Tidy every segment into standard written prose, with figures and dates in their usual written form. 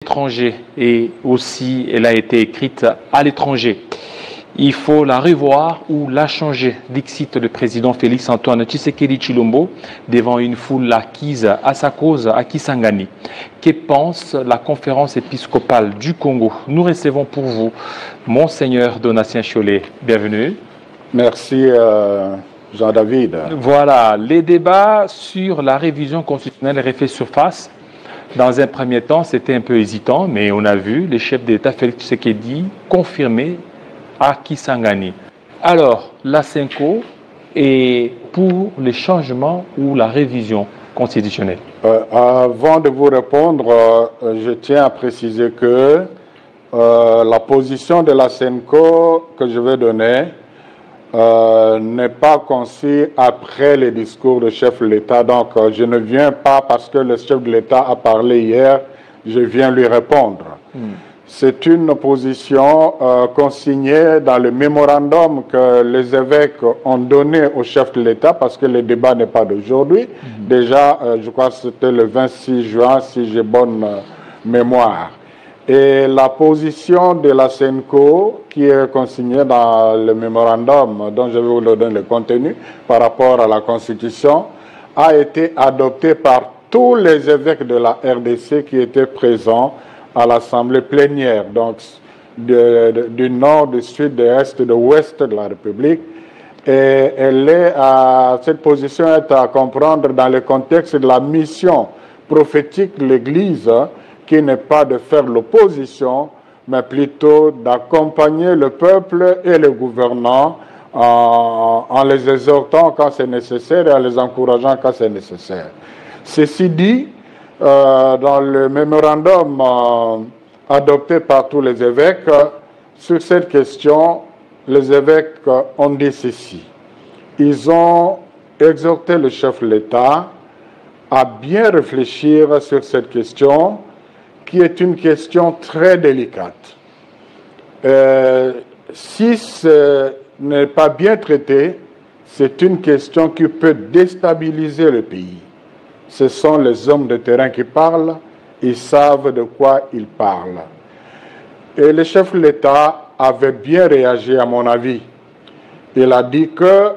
Étranger et aussi elle a été écrite à l'étranger. Il faut la revoir ou la changer, dixit le président Félix-Antoine Tshisekedi Tshilombo devant une foule acquise à sa cause à Kisangani. Que pense la conférence épiscopale du Congo? Nous recevons pour vous Monseigneur Donatien Cholet. Bienvenue. Merci Jean-David. Voilà, les débats sur la révision constitutionnelle refait surface. Dans un premier temps, c'était un peu hésitant, mais on a vu le chef d'État Félix Tshisekedi confirmer à Kisangani. Alors, la CENCO est pour les changements ou la révision constitutionnelle? Avant de vous répondre, je tiens à préciser que la position de la CENCO que je vais donner n'est pas conçue après les discours du chef de l'État. Donc, je ne viens pas parce que le chef de l'État a parlé hier, je viens lui répondre. C'est une position consignée dans le mémorandum que les évêques ont donné au chef de l'État parce que le débat n'est pas d'aujourd'hui. Déjà, je crois que c'était le 26 juin, si j'ai bonne mémoire. Et la position de la CENCO, qui est consignée dans le mémorandum dont je vais vous donner le contenu par rapport à la Constitution, a été adoptée par tous les évêques de la RDC qui étaient présents à l'Assemblée plénière, donc du nord, du sud, de l'est, de l'ouest de la République. Et cette position est à comprendre dans le contexte de la mission prophétique de l'Église, qui n'est pas de faire l'opposition, mais plutôt d'accompagner le peuple et les gouvernants en les exhortant quand c'est nécessaire et en les encourageant quand c'est nécessaire. Ceci dit, dans le mémorandum adopté par tous les évêques, sur cette question, les évêques ont dit ceci. Ils ont exhorté le chef de l'État à bien réfléchir sur cette question, qui est une question très délicate. Si ce n'est pas bien traité, c'est une question qui peut déstabiliser le pays. Ce sont les hommes de terrain qui parlent, ils savent de quoi ils parlent. Et le chef de l'État avait bien réagi, à mon avis. Il a dit que,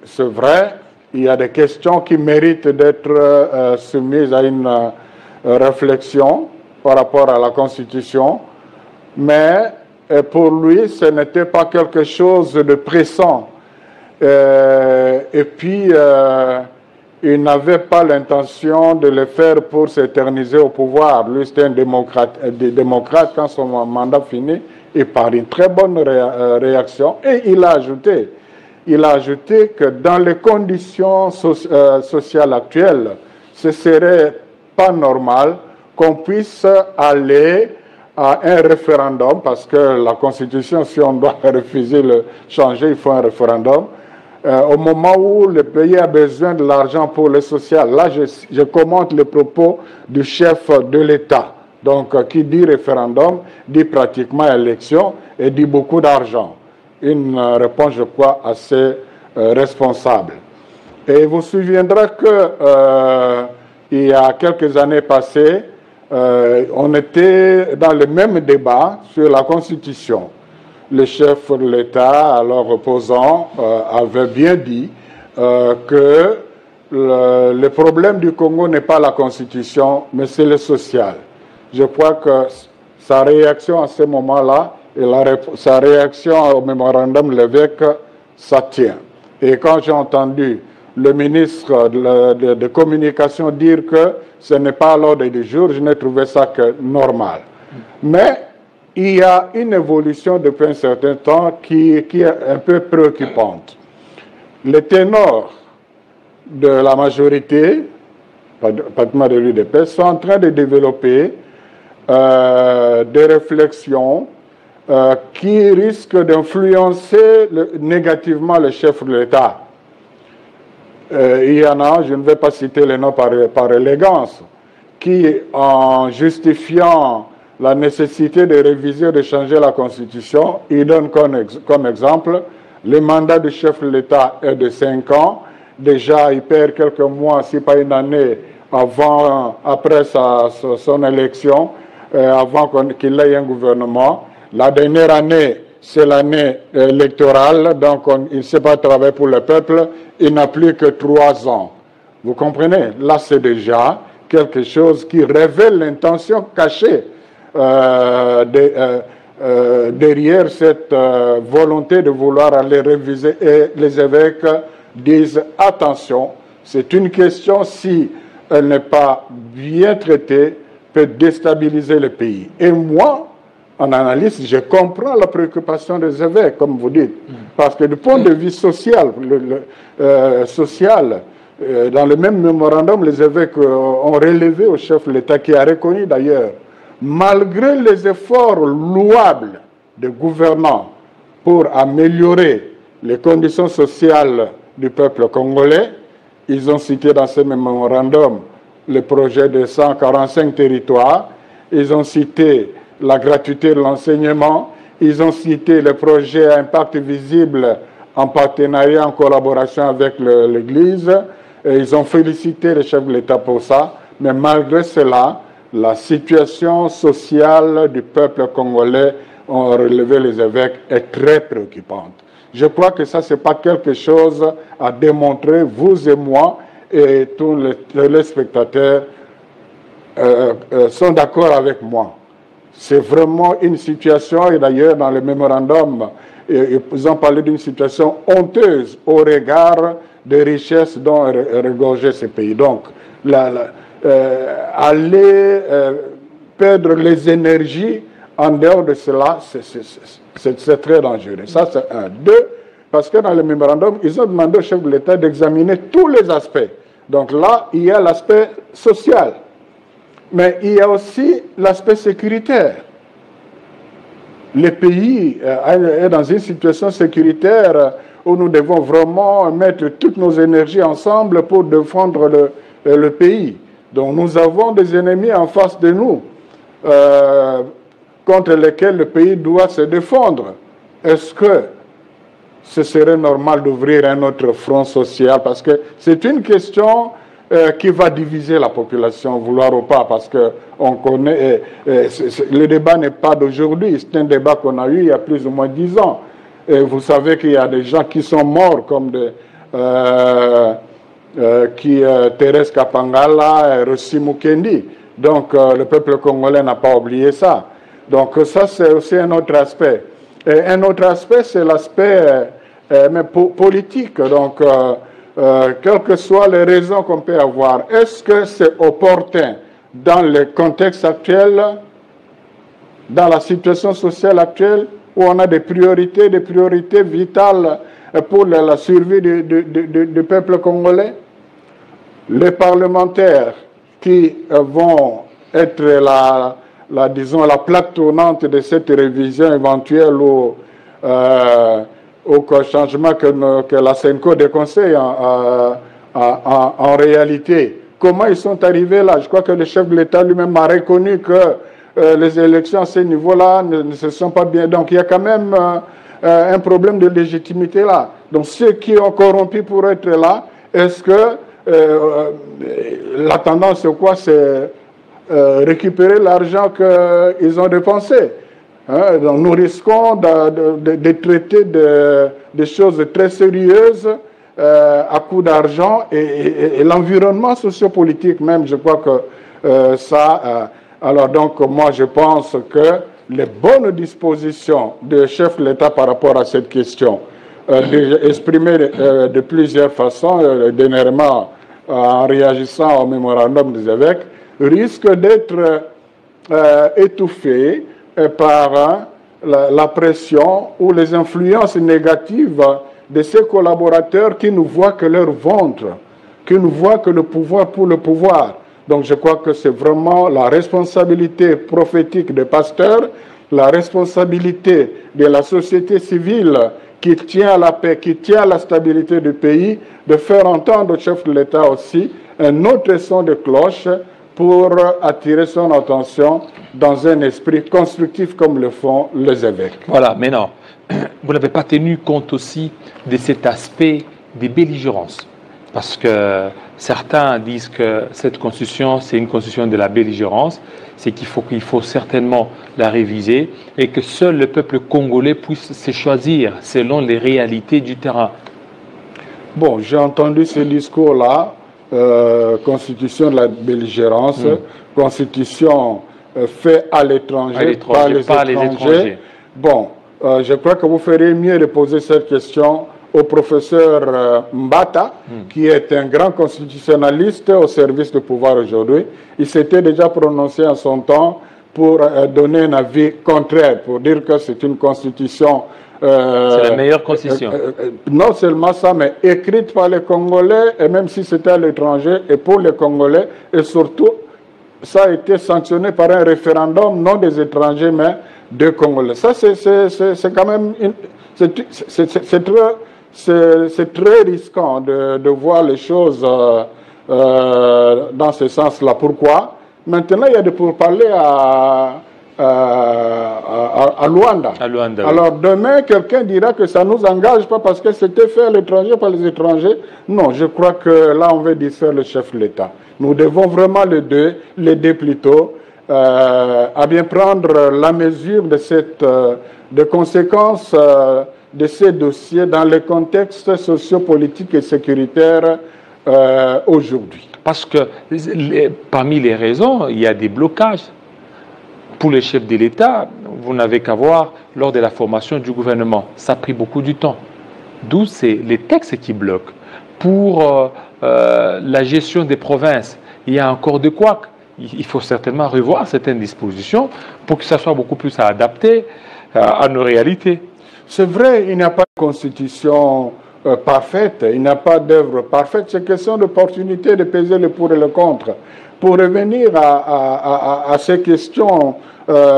c'est vrai, il y a des questions qui méritent d'être soumises à une réflexion par rapport à la Constitution, mais pour lui, ce n'était pas quelque chose de pressant. Et puis, il n'avait pas l'intention de le faire pour s'éterniser au pouvoir. Lui, c'était un démocrate. Quand son mandat finit, et par une très bonne réaction. Et il a ajouté que dans les conditions sociales actuelles, ce serait pas normal qu'on puisse aller à un référendum, parce que la Constitution, si on doit refuser le changer, il faut un référendum. Au moment où le pays a besoin de l'argent pour le social, là je commente les propos du chef de l'État. Donc qui dit référendum, dit pratiquement élection et dit beaucoup d'argent. Une réponse, je crois, assez responsable. Et vous vous souviendrez que il y a quelques années passées, on était dans le même débat sur la Constitution. Le chef de l'État, alors opposant, avait bien dit que le problème du Congo n'est pas la Constitution, mais c'est le social. Je crois que sa réaction à ce moment-là et sa réaction au mémorandum de l'évêque, ça tient. Et quand j'ai entendu le ministre de communication dire que ce n'est pas à l'ordre du jour, je n'ai trouvé ça que normal. Mais il y a une évolution depuis un certain temps qui est un peu préoccupante. Les ténors de la majorité, pratiquement de l'UDP, sont en train de développer des réflexions qui risquent d'influencer négativement le chef de l'État. Il y en a, je ne vais pas citer les noms par élégance, qui, en justifiant la nécessité de réviser, de changer la Constitution, ils donnent comme exemple, le mandat du chef de l'État est de 5 ans. Déjà, il perd quelques mois, si pas une année, après son élection. avant qu'il ait un gouvernement. La dernière année, c'est l'année électorale, donc il ne sait pas travailler pour le peuple, il n'a plus que 3 ans. Vous comprenez? Là, c'est déjà quelque chose qui révèle l'intention cachée derrière cette volonté de vouloir aller réviser. Et les évêques disent attention, c'est une question, si elle n'est pas bien traitée, peut déstabiliser le pays. Et moi, en analyste, je comprends la préoccupation des évêques, comme vous dites, parce que du point de vue social, dans le même mémorandum, les évêques ont relevé au chef de l'État, qui a reconnu d'ailleurs, malgré les efforts louables des gouvernants pour améliorer les conditions sociales du peuple congolais, ils ont cité dans ce mémorandum le projet de 145 territoires, ils ont cité la gratuité de l'enseignement, ils ont cité le projet à impact visible en partenariat, en collaboration avec l'Église, et ils ont félicité le chef de l'État pour ça, mais malgré cela, la situation sociale du peuple congolais, ont relevé les évêques, est très préoccupante. Je crois que ça, ce n'est pas quelque chose à démontrer, vous et moi, et tous les téléspectateurs sont d'accord avec moi. C'est vraiment une situation, et d'ailleurs dans le mémorandum, ils ont parlé d'une situation honteuse au regard des richesses dont regorgeait ce pays. Donc, aller perdre les énergies en dehors de cela, c'est très dangereux. Ça, c'est un. 2, parce que dans le mémorandum, ils ont demandé au chef de l'État d'examiner tous les aspects. Donc là, il y a l'aspect social, mais il y a aussi l'aspect sécuritaire. Le pays est dans une situation sécuritaire où nous devons vraiment mettre toutes nos énergies ensemble pour défendre le pays. Donc nous avons des ennemis en face de nous contre lesquels le pays doit se défendre. Est-ce que ce serait normal d'ouvrir un autre front social? Parce que c'est une question qui va diviser la population, vouloir ou pas, parce qu'on connaît, le débat n'est pas d'aujourd'hui, c'est un débat qu'on a eu il y a plus ou moins 10 ans. Et vous savez qu'il y a des gens qui sont morts, comme Thérèse Kapangala et Rossi Mukendi. Donc le peuple congolais n'a pas oublié ça. Donc ça, c'est aussi un autre aspect. Et un autre aspect, c'est l'aspect politique. Donc, quelles que soient les raisons qu'on peut avoir, est-ce que c'est opportun dans le contexte actuel, dans la situation sociale actuelle, où on a des priorités vitales pour la survie du peuple congolais? Les parlementaires qui vont être disons, la plaque tournante de cette révision éventuelle au changement que la CENCO déconseille en réalité. Comment ils sont arrivés là? Je crois que le chef de l'État lui-même a reconnu que les élections à ce niveau-là ne se sont pas bien. Donc il y a quand même un problème de légitimité là. Donc ceux qui ont corrompu pour être là, est-ce que la tendance c'est quoi? C'est récupérer l'argent qu'ils ont dépensé. Hein? Donc nous risquons de traiter des choses très sérieuses à coup d'argent et l'environnement sociopolitique même, je crois que alors donc moi je pense que les bonnes dispositions du chef de l'État par rapport à cette question, exprimées de plusieurs façons, dernièrement en réagissant au mémorandum des évêques, risque d'être étouffé par la pression ou les influences négatives de ces collaborateurs qui ne voient que leur ventre, qui ne voient que le pouvoir pour le pouvoir. Donc je crois que c'est vraiment la responsabilité prophétique des pasteurs, la responsabilité de la société civile qui tient à la paix, qui tient à la stabilité du pays, de faire entendre au chef de l'État aussi un autre son de cloche pour attirer son attention dans un esprit constructif comme le font les évêques. Voilà, maintenant, vous n'avez pas tenu compte aussi de cet aspect des belligérances, parce que certains disent que cette constitution, c'est une constitution de la belligérance. c'est qu'il faut certainement la réviser et que seul le peuple congolais puisse se choisir selon les réalités du terrain. Bon, j'ai entendu ce discours-là, constitution de la belligérance, constitution faite à l'étranger, par les étrangers. Bon, je crois que vous feriez mieux de poser cette question au professeur Mbata, qui est un grand constitutionnaliste au service du pouvoir aujourd'hui. Il s'était déjà prononcé en son temps pour donner un avis contraire, pour dire que c'est une constitution... c'est la meilleure constitution. Non seulement ça, mais écrite par les Congolais, et même si c'était à l'étranger, et pour les Congolais, et surtout, ça a été sanctionné par un référendum, non des étrangers, mais des Congolais. Ça, c'est quand même... C'est très risquant de voir les choses dans ce sens-là. Pourquoi? Maintenant, il y a des pourparlers à Luanda. Alors demain, quelqu'un dira que ça ne nous engage pas parce que c'était fait à l'étranger par les étrangers. Non, je crois que là, on veut distraire le chef de l'État. Nous devons vraiment l'aider plutôt à bien prendre la mesure de des conséquences de ces dossiers dans le contexte sociopolitique et sécuritaire aujourd'hui. Parce que parmi les raisons, il y a des blocages. Pour le chef de l'État, vous n'avez qu'à voir lors de la formation du gouvernement. Ça a pris beaucoup de temps. D'où c'est les textes qui bloquent. Pour la gestion des provinces, il y a encore de quoi. Il faut certainement revoir certaines dispositions pour que ça soit beaucoup plus adapté à nos réalités. C'est vrai, il n'y a pas de constitution parfaite, il n'y a pas d'œuvre parfaite. C'est question d'opportunité de peser le pour et le contre. Pour revenir à ces questions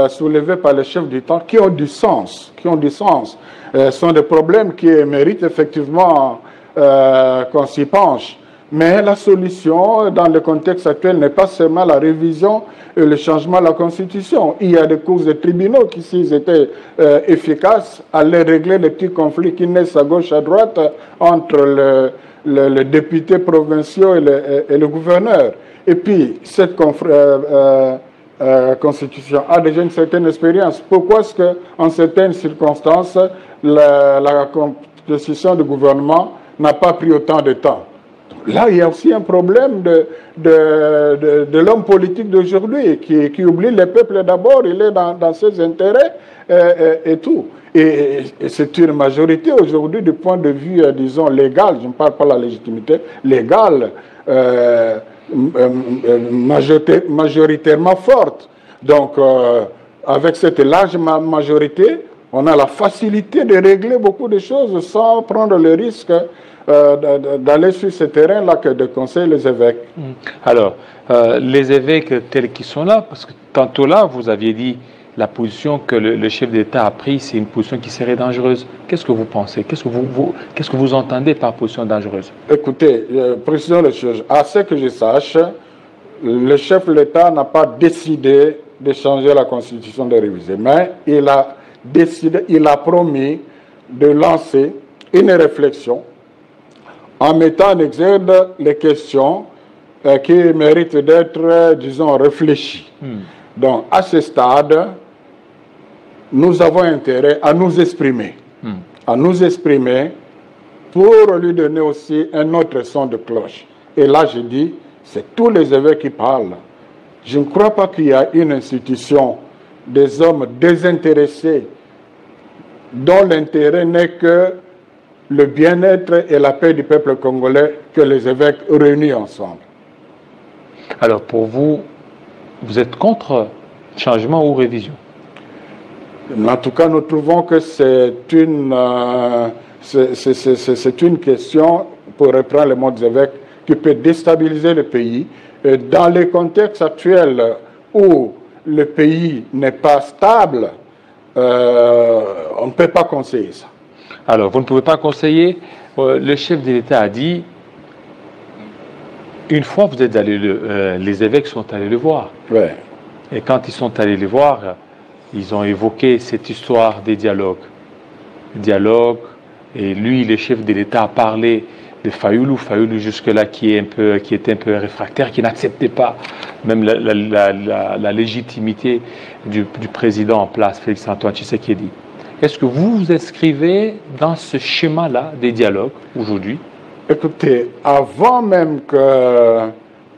soulevées par les chefs d'État qui ont du sens, sont des problèmes qui méritent effectivement qu'on s'y penche. Mais la solution, dans le contexte actuel, n'est pas seulement la révision et le changement de la Constitution. Il y a des cours de tribunaux qui, s'ils étaient efficaces, allaient régler les petits conflits qui naissent à gauche, à droite, entre les députés provinciaux et le gouverneur. Et puis, cette Constitution a déjà une certaine expérience. Pourquoi est-ce qu'en certaines circonstances, la Constitution du gouvernement n'a pas pris autant de temps? Là, il y a aussi un problème de l'homme politique d'aujourd'hui qui oublie le peuple d'abord, il est dans ses intérêts et tout. Et c'est une majorité aujourd'hui du point de vue, disons, légal, je ne parle pas de la légitimité, légale, majoritairement forte. Donc, avec cette large majorité, on a la facilité de régler beaucoup de choses sans prendre le risque d'aller sur ce terrain-là que de conseiller les évêques. Alors, les évêques tels qu'ils sont là, parce que tantôt là, vous aviez dit la position que le chef d'État a prise, c'est une position qui serait dangereuse. Qu'est-ce que vous pensez? Qu'est-ce que vous entendez par position dangereuse? Écoutez, précisons les choses. À ce que je sache, le chef de l'État n'a pas décidé de changer la Constitution, de réviser, mais il a promis de lancer une réflexion en mettant en exergue les questions qui méritent d'être, disons, réfléchies. Donc, à ce stade, nous avons intérêt à nous exprimer. Pour lui donner aussi un autre son de cloche. Et là, je dis, c'est tous les évêques qui parlent. Je ne crois pas qu'il y a une institution des hommes désintéressés dont l'intérêt n'est que le bien-être et la paix du peuple congolais, que les évêques réunis ensemble. Alors pour vous, vous êtes contre changement ou révision? En tout cas, nous trouvons que c'est une question, pour reprendre le mot des évêques, qui peut déstabiliser le pays. Et dans le contexte actuel où le pays n'est pas stable, on ne peut pas conseiller ça. Alors, vous ne pouvez pas conseiller. Le chef de l'État a dit, une fois vous êtes allé, les évêques sont allés le voir. Ouais. Et quand ils sont allés le voir, ils ont évoqué cette histoire des dialogues. Et lui, le chef de l'État, a parlé Fayoulou jusque-là qui était un peu réfractaire, qui n'acceptait pas même la légitimité du président en place, Félix-Antoine Tshisekedi. Est-ce que vous vous inscrivez dans ce schéma-là des dialogues aujourd'hui? Écoutez, avant même que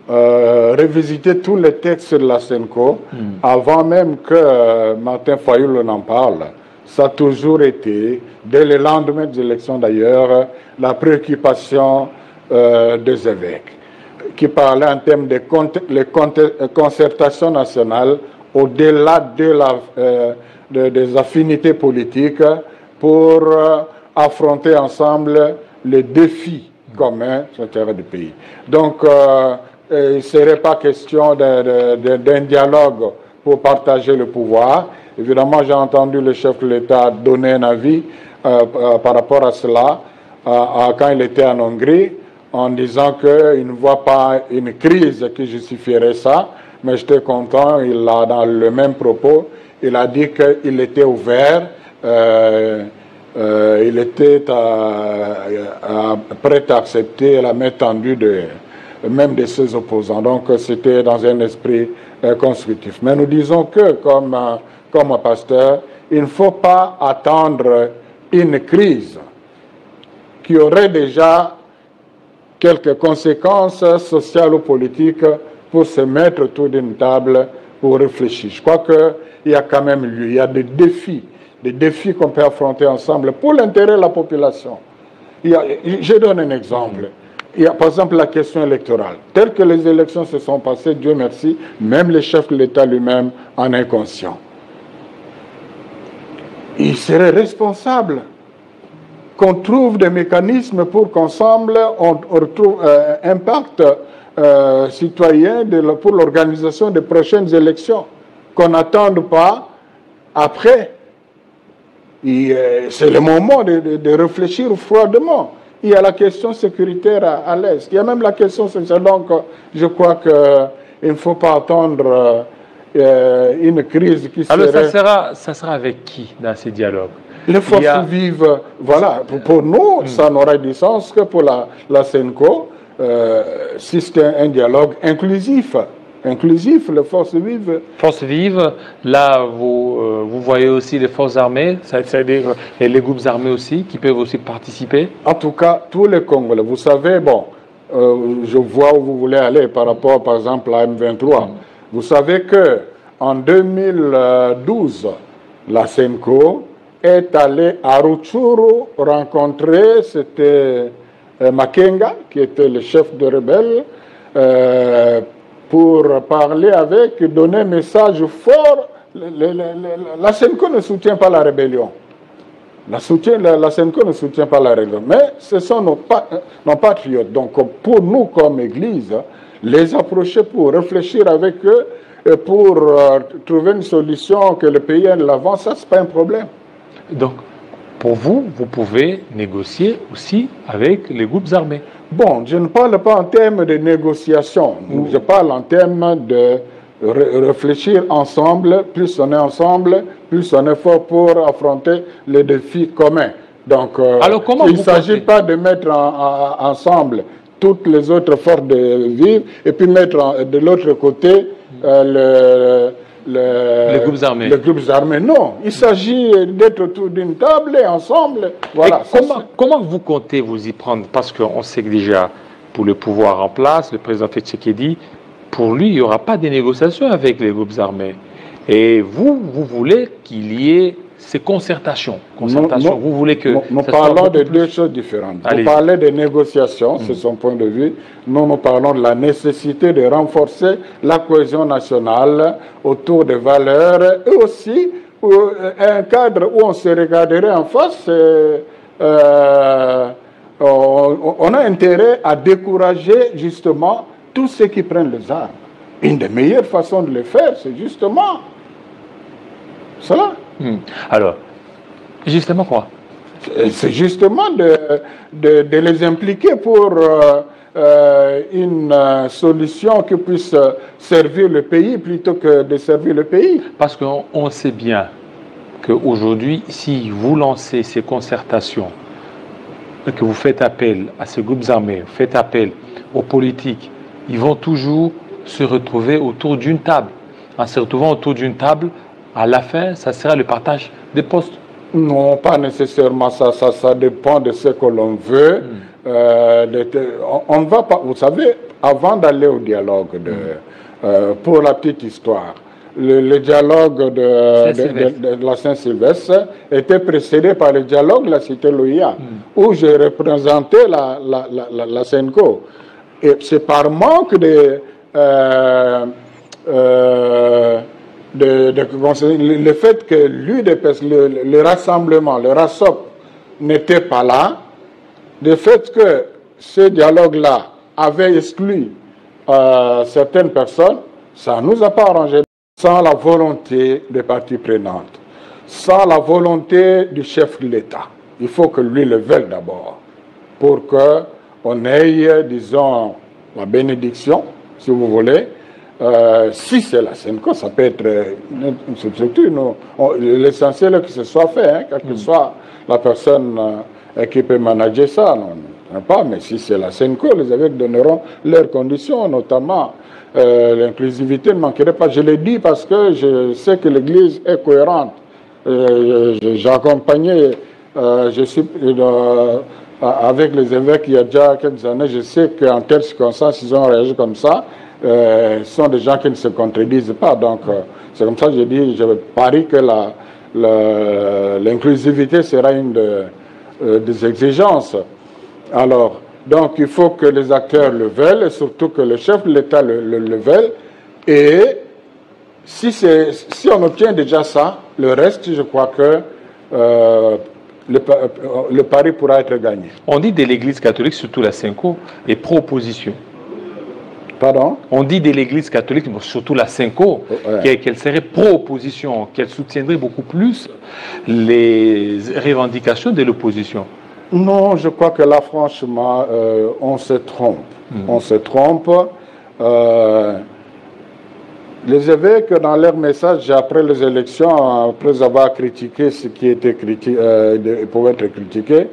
revisiter tous les textes de la SENCO, avant même que Martin Fayoulou n'en parle, ça a toujours été, dès le lendemain des élections d'ailleurs, la préoccupation des évêques, qui parlaient en termes de concertation nationale au-delà des affinités politiques pour affronter ensemble les défis communs sur le terrain du pays. Donc, il ne serait pas question d'un dialogue pour partager le pouvoir. Évidemment, j'ai entendu le chef de l'État donner un avis par rapport à cela quand il était en Hongrie, en disant qu'il ne voit pas une crise qui justifierait ça. Mais j'étais content, il a dans le même propos, il a dit qu'il était ouvert, il était prêt à accepter la main tendue même de ses opposants. Donc c'était dans un esprit constructif. Mais nous disons que, comme pasteur, il ne faut pas attendre une crise qui aurait déjà quelques conséquences sociales ou politiques pour se mettre autour d'une table pour réfléchir. Je crois qu'il y a quand même lieu, il y a des défis qu'on peut affronter ensemble pour l'intérêt de la population. Je donne un exemple. Il y a par exemple la question électorale. Telles que les élections se sont passées, Dieu merci, même le chef de l'État lui-même en est conscient. Il serait responsable qu'on trouve des mécanismes pour qu'ensemble on retrouve un pacte citoyen pour l'organisation des prochaines élections. Qu'on n'attende pas après. C'est le moment de réfléchir froidement. Il y a la question sécuritaire à l'Est. Il y a même la question sociale. Donc, je crois qu'il ne faut pas attendre une crise qui serait... Alors, ça sera avec qui dans ces dialogues? Les forces vives, voilà. Pour nous, ça n'aura du sens que pour la SENCO, si c'est un dialogue inclusif, les forces vives. Forces vives, là, vous voyez aussi les forces armées, c'est-à-dire les groupes armés aussi, qui peuvent aussi participer? En tout cas, tous les Congolais. Vous savez, je vois où vous voulez aller par rapport, par exemple, à M23. Vous savez qu'en 2012, la SENCO est allée à Rutshuru rencontrer, c'était Makenga, qui était le chef de rebelles, pour parler avec, donner un message fort. La SENCO ne soutient pas la rébellion. La SENCO ne soutient pas la rébellion. Mais ce sont nos patriotes. Donc pour nous, comme Église, les approcher pour réfléchir avec eux et pour trouver une solution que le pays aille de l'avant, ça, ce n'est pas un problème. Donc, pour vous, vous pouvez négocier aussi avec les groupes armés? Bon, je ne parle pas en termes de négociation. Je parle en termes de réfléchir ensemble. Plus on est ensemble, plus on est fort pour affronter les défis communs. Donc, alors, comment il ne s'agit pas de mettre ensemble toutes les autres forces de vivre et puis mettre de l'autre côté les groupes armés. Les groupes armés, non. Il s'agit d'être autour d'une table et ensemble. Voilà. Comment vous comptez vous y prendre? Parce qu'on sait que déjà, pour le pouvoir en place, le président Tshisekedi, pour lui, il n'y aura pas de négociations avec les groupes armés. Et vous voulez qu'il y ait ces concertations. Non, vous voulez que... Nous parlons de deux choses différentes. Vous parlez de négociations, c'est son point de vue. Nous parlons de la nécessité de renforcer la cohésion nationale autour des valeurs et aussi un cadre où on se regarderait en face. On a intérêt à décourager justement tous ceux qui prennent les armes. Une des meilleures façons de le faire, c'est justement cela. Alors, justement quoi? C'est justement de les impliquer pour une solution qui puisse servir le pays plutôt que de servir le pays. Parce qu'on sait bien qu'aujourd'hui, si vous lancez ces concertations que vous faites appel à ces groupes armés, vous faites appel aux politiques, ils vont toujours se retrouver autour d'une table. En se retrouvant autour d'une table, à la fin, ça sera le partage des postes. Non, pas nécessairement. Ça dépend de ce que l'on veut. On ne va pas, vous savez, avant d'aller au dialogue, pour la petite histoire, le dialogue de la Saint-Sylvestre était précédé par le dialogue de la Cité Loïa, où j'ai représenté la SENCO. Et c'est par manque le fait que l'UDPS, le rassemblement, le RASOP n'était pas là, le fait que ce dialogue-là avait exclu certaines personnes, ça ne nous a pas arrangé. Sans la volonté des parties prenantes, sans la volonté du chef de l'État. Il faut que lui le veuille d'abord, pour qu'on ait, disons, la bénédiction, si vous voulez. Si c'est la SENCO, ça peut être une structure. L'essentiel est que ce soit fait, hein, quelle que soit la personne qui peut manager ça. Non, pas, mais si c'est la SENCO, les évêques donneront leurs conditions, notamment l'inclusivité ne manquerait pas. Je l'ai dit parce que je sais que l'Église est cohérente. J'ai accompagné, je suis avec les évêques il y a déjà quelques années, je sais qu'en telles circonstances, ils ont réagi comme ça. Ce sont des gens qui ne se contredisent pas. Donc, c'est comme ça que je dis, je parie que l'inclusivité sera une des exigences. Alors, donc, il faut que les acteurs le veulent, et surtout que le chef de l'État le veuille. Et si on obtient déjà ça, le reste, je crois que le pari pourra être gagné. On dit de l'Église catholique, surtout la SENCO, est pro-opposition. Pardon? On dit de l'Église catholique, surtout la SENCO, qu'elle serait pro-opposition, qu'elle soutiendrait beaucoup plus les revendications de l'opposition. Non, je crois que là, franchement, on se trompe. On se trompe. Les évêques, dans leur message après les élections, après avoir critiqué ce qui était pouvait être critiqué,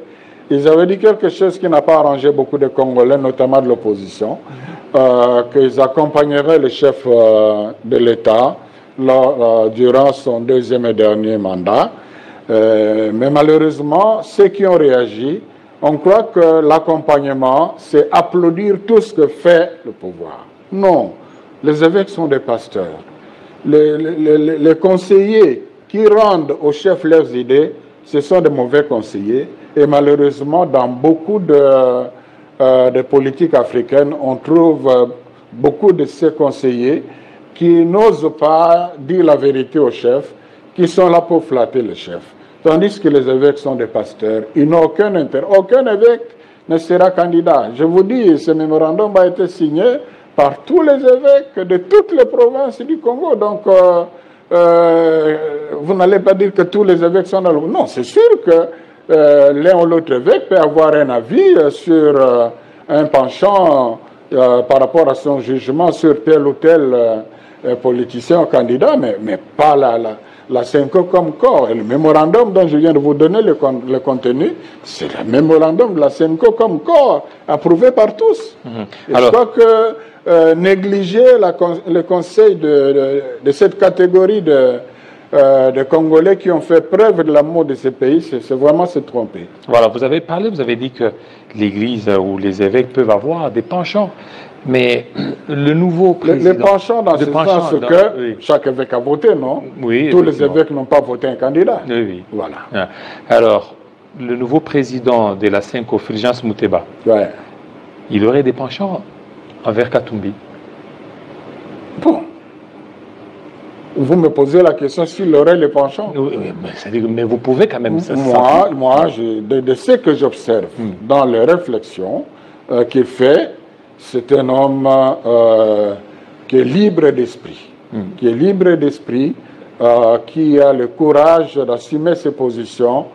ils avaient dit quelque chose qui n'a pas arrangé beaucoup de Congolais, notamment de l'opposition, qu'ils accompagneraient le chef de l'État durant son deuxième et dernier mandat. Mais malheureusement, ceux qui ont réagi, on croit que l'accompagnement, c'est applaudir tout ce que fait le pouvoir. Non, les évêques sont des pasteurs. Les conseillers qui rendent aux chefs leurs idées, ce sont des mauvais conseillers. Et malheureusement, dans beaucoup de politiques africaines, on trouve beaucoup de ces conseillers qui n'osent pas dire la vérité aux chefs, qui sont là pour flatter le chef. Tandis que les évêques sont des pasteurs, ils n'ont aucun intérêt. Aucun évêque ne sera candidat. Je vous dis, ce mémorandum a été signé par tous les évêques de toutes les provinces du Congo. Donc, vous n'allez pas dire que tous les évêques sont dans le... Non, c'est sûr que l'un ou l'autre évêque peut avoir un avis sur un penchant par rapport à son jugement sur tel ou tel politicien ou candidat, mais pas la SENCO comme corps. Et le mémorandum dont je viens de vous donner le contenu, c'est le mémorandum de la SENCO comme corps, approuvé par tous. Et alors, je crois que négliger le conseil de cette catégorie de Congolais qui ont fait preuve de l'amour de ce pays, c'est vraiment se tromper. Voilà, vous avez parlé, vous avez dit que l'Église ou les évêques peuvent avoir des penchants. Mais le nouveau président... Les penchants dans ce sens que chaque évêque a voté, non? Oui. Tous les évêques n'ont pas voté un candidat. Oui. Voilà. Alors, le nouveau président de la SENCO, Fulgence Moutéba, il aurait des penchants envers Katumbi. Bon. Vous me posez la question s'il aurait les penchants. Mais vous pouvez quand même... Moi, de ce que j'observe dans les réflexions qu'il fait, c'est un homme qui est libre d'esprit, qui a le courage d'assumer ses positions.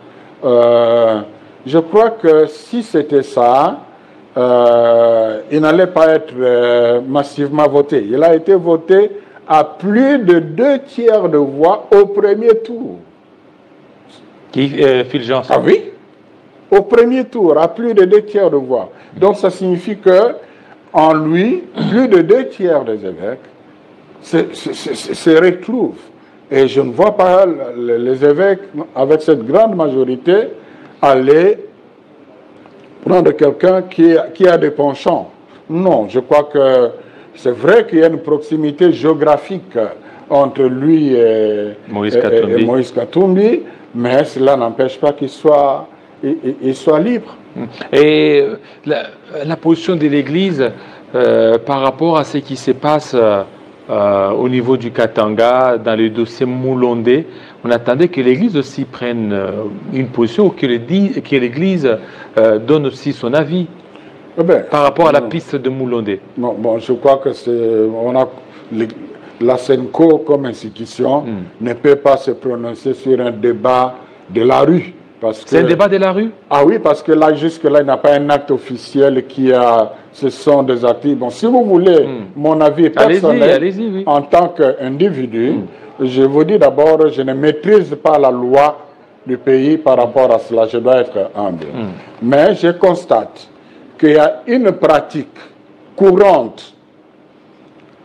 Je crois que si c'était ça, il n'allait pas être massivement voté. Il a été voté à plus de 2/3 de voix au premier tour. Fulgence. Ah oui? au premier tour à plus de 2/3 de voix. Donc ça signifie que en lui, plus de 2/3 des évêques se retrouvent. Et je ne vois pas les évêques, avec cette grande majorité, aller prendre quelqu'un qui a des penchants. Non, je crois que c'est vrai qu'il y a une proximité géographique entre lui et Moïse Katumbi, mais cela n'empêche pas qu'il soit libre. Et la position de l'Église par rapport à ce qui se passe au niveau du Katanga, dans le dossier Moulondé, on attendait que l'Église aussi prenne une position, que l'Église donne aussi son avis par rapport à la piste de Moulondé. Bon, je crois que la SENCO comme institution ne peut pas se prononcer sur un débat de la rue. C'est un débat de la rue? Ah oui, parce que là, jusque-là, il n'y a pas un acte officiel ce sont des actes. Bon, si vous voulez mon avis personnel, oui. En tant qu'individu, je vous dis d'abord, je ne maîtrise pas la loi du pays par rapport à cela. Je dois être humble. Mais je constate qu'il y a une pratique courante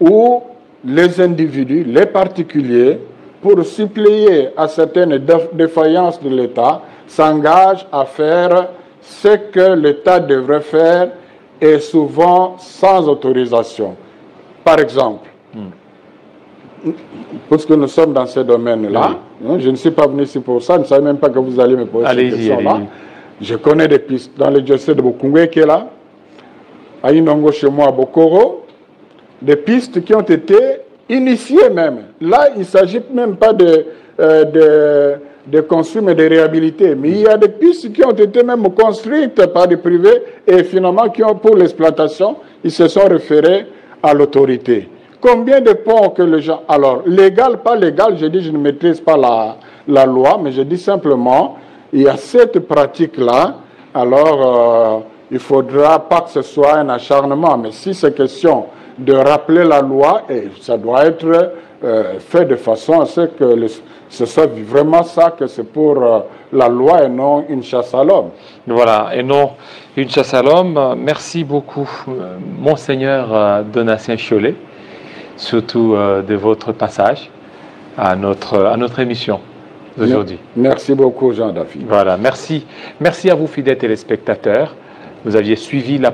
où les individus, les particuliers, pour suppléer à certaines défaillances de l'État, s'engagent à faire ce que l'État devrait faire et souvent sans autorisation. Par exemple, puisque nous sommes dans ce domaine-là, je ne suis pas venu ici pour ça, je ne savais même pas que vous allez me poser cette question-là. Je connais des pistes dans le diocèse de Bokungwe qui est là, à Inongo chez moi à Bokoro, des pistes qui ont été initiées même. Là, il ne s'agit même pas de construire mais de réhabiliter. Mais il y a des pistes qui ont été même construites par des privés et finalement pour l'exploitation, ils se sont référés à l'autorité. Combien de ponts que les gens... Alors, légal, pas légal, je dis je ne maîtrise pas la loi, mais je dis simplement, il y a cette pratique-là, alors il ne faudra pas que ce soit un acharnement, mais si c'est question de rappeler la loi, et ça doit être fait de façon à ce que ce soit vraiment ça, que c'est pour la loi et non une chasse à l'homme. Voilà, et non une chasse à l'homme. Merci beaucoup, Monseigneur Donatien Chiolet, surtout de votre passage à notre émission d'aujourd'hui. Merci beaucoup, Jean-David. Voilà, merci. Merci à vous, fidèles téléspectateurs. Vous aviez suivi la